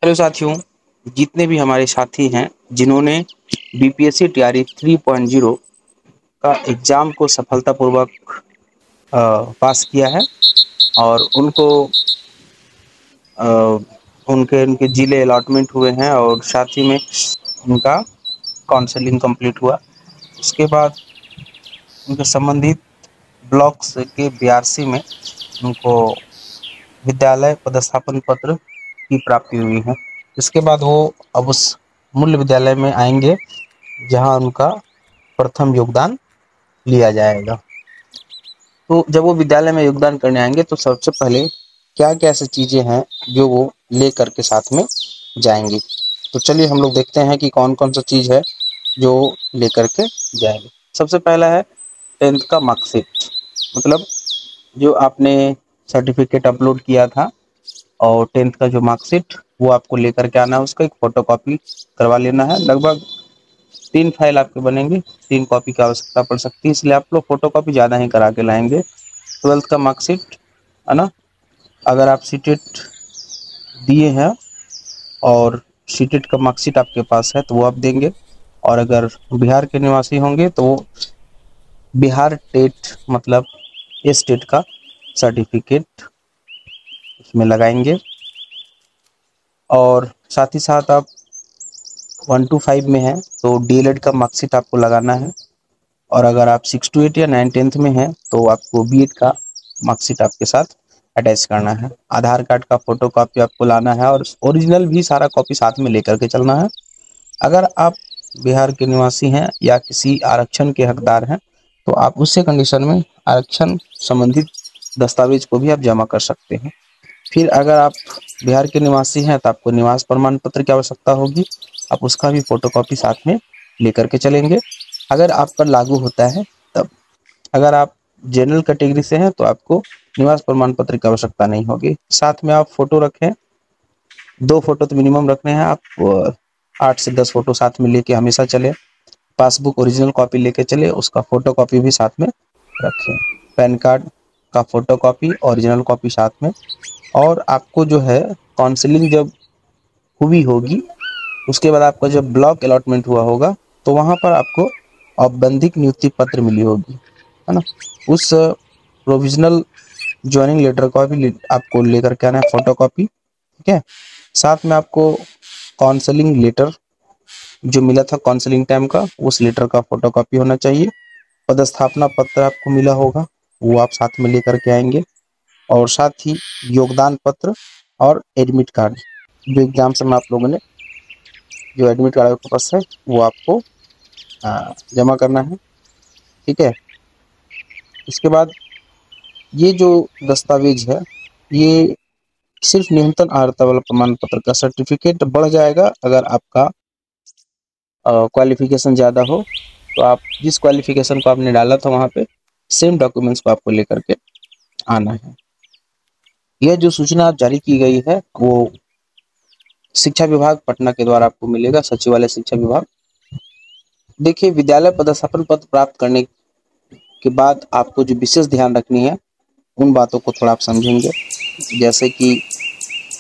Hello साथियों, जितने भी हमारे साथी हैं जिन्होंने बीपीएससी तैयारी 3.0 का एग्जाम को सफलतापूर्वक पास किया है और उनको अ, उनके उनके जिले अलॉटमेंट हुए हैं और साथ ही में उनका काउंसलिंग कंप्लीट हुआ। उसके बाद उनके संबंधित ब्लॉक्स के बीआरसी में उनको विद्यालय पदस्थापन पत्र की प्राप्ति हुई है। इसके बाद वो अब उस मूल्य विद्यालय में आएंगे जहां उनका प्रथम योगदान लिया जाएगा। तो जब वो विद्यालय में योगदान करने आएंगे तो सबसे पहले क्या क्या ऐसी चीजें हैं जो वो ले करके साथ में जाएंगे। तो चलिए हम लोग देखते हैं कि कौन कौन सा चीज है जो लेकर के जाएंगे। सबसे पहला है 10th का मार्कशीट, मतलब जो आपने सर्टिफिकेट अपलोड किया था और 10th का जो मार्कशीट वो आपको लेकर के आना है। उसका एक फोटो कॉपी करवा लेना है। लगभग 3 फाइल आपके बनेंगे, 3 कॉपी की आवश्यकता पड़ सकती है, इसलिए आप लोग फोटो कॉपी ज़्यादा ही करा के लाएंगे। 12th का मार्कशीट है ना, अगर आप सीटेट दिए हैं और सीटेट का मार्कशीट आपके पास है तो वो आप देंगे, और अगर बिहार के निवासी होंगे तो बिहार टेट मतलब स्टेट का सर्टिफिकेट उसमें लगाएंगे। और साथ ही साथ आप 1 to 5 में है तो डीएलएड का मार्कशीट आपको लगाना है, और अगर आप 6 to 8 या 9-10th में हैं तो आपको बीएड का मार्कशीट आपके साथ अटैच करना है। आधार कार्ड का फोटो कॉपी आपको लाना है और ओरिजिनल भी सारा कॉपी साथ में लेकर के चलना है। अगर आप बिहार के निवासी हैं या किसी आरक्षण के हकदार हैं तो आप उससे कंडीशन में आरक्षण संबंधित दस्तावेज को भी आप जमा कर सकते हैं। फिर अगर आप बिहार के निवासी हैं तो आपको निवास प्रमाण पत्र की आवश्यकता होगी, आप उसका भी फोटोकॉपी साथ में लेकर के चलेंगे अगर आप पर लागू होता है तब। अगर आप जनरल कैटेगरी से हैं तो आपको निवास प्रमाण पत्र की आवश्यकता नहीं होगी। साथ में आप फोटो रखें, 2 फोटो तो मिनिमम रखने हैं आप, 8 से 10 फोटो साथ में लेके हमेशा चले। पासबुक ओरिजिनल कॉपी लेके चले, उसका फोटो कॉपी भी साथ में रखें। पैन कार्ड का फोटो कॉपी ओरिजिनल कॉपी साथ में। और आपको जो है काउंसलिंग जब हुई होगी उसके बाद आपका जब ब्लॉक अलॉटमेंट हुआ होगा तो वहां पर आपको औपबंधिक नियुक्ति पत्र मिली होगी, है ना। उस प्रोविजनल ज्वाइनिंग लेटर का भी आपको लेकर के आना है फोटो कॉपी, ठीक है। साथ में आपको काउंसलिंग लेटर जो मिला था काउंसलिंग टाइम का उस लेटर का फोटो कॉपी होना चाहिए। पदस्थापना पत्र आपको मिला होगा वो आप साथ में लेकर के आएंगे, और साथ ही योगदान पत्र और एडमिट कार्ड जो एग्जाम समय आप लोगों ने जो एडमिट कार्ड आपके पास है वो आपको जमा करना है, ठीक है। इसके बाद ये जो दस्तावेज है ये सिर्फ न्यूनतम अर्हता वाला प्रमाण पत्र का सर्टिफिकेट बढ़ जाएगा अगर आपका क्वालिफिकेशन ज़्यादा हो, तो आप जिस क्वालिफिकेशन को आपने डाला था वहाँ पे सेम डॉक्यूमेंट्स को आपको लेकर के आना है। यह जो सूचना आप जारी की गई है वो शिक्षा विभाग पटना के द्वारा आपको मिलेगा, सचिवालय शिक्षा विभाग। देखिए, विद्यालय पदस्थापन पत्र प्राप्त करने के बाद आपको जो विशेष ध्यान रखनी है उन बातों को थोड़ा आप समझेंगे। जैसे कि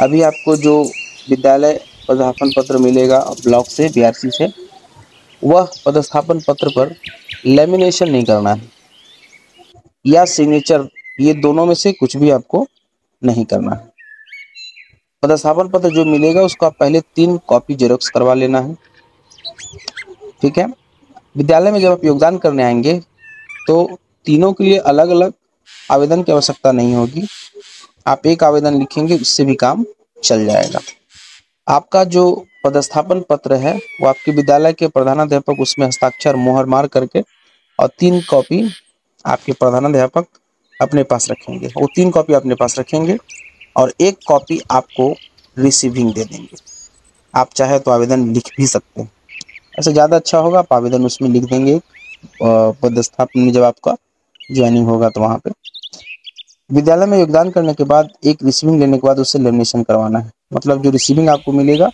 अभी आपको जो विद्यालय पदस्थापन पत्र मिलेगा ब्लॉक से बीआरसी से, वह पदस्थापन पत्र पर लेमिनेशन नहीं करना है या सिग्नेचर, ये दोनों में से कुछ भी आपको नहीं करना है। पदस्थापन पत्र जो मिलेगा उसका पहले 3 कॉपी जेरॉक्स करवा लेना है, ठीक है। विद्यालय में जब आप योगदान करने आएंगे तो तीनों के लिए अलग अलग आवेदन की आवश्यकता नहीं होगी, आप एक आवेदन लिखेंगे उससे भी काम चल जाएगा। आपका जो पदस्थापन पत्र है वो आपके विद्यालय के प्रधानाध्यापक उसमें हस्ताक्षर मोहर मार करके और 3 कॉपी आपके प्रधानाध्यापक अपने पास रखेंगे, वो 3 कॉपी अपने पास रखेंगे और 1 कॉपी आपको रिसीविंग दे देंगे। आप चाहे तो आवेदन लिख भी सकते हैं, ऐसे ज़्यादा अच्छा होगा आप आवेदन उसमें लिख देंगे। पदस्थापन में जब आपका ज्वाइनिंग होगा तो वहाँ पे विद्यालय में योगदान करने के बाद एक रिसीविंग लेने के बाद उससे लेमिनेशन करवाना है। मतलब जो रिसीविंग आपको मिलेगा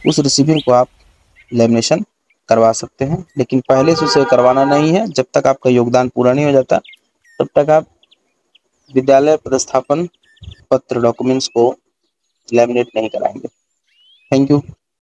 उस रिसीविंग को आप लेमिनेशन करवा सकते हैं, लेकिन पहले से उसे करवाना नहीं है। जब तक आपका योगदान पूरा नहीं हो जाता तब तक आप विद्यालय पदस्थापन पत्र डॉक्यूमेंट्स को लेमिनेट नहीं कराएंगे। Thank you.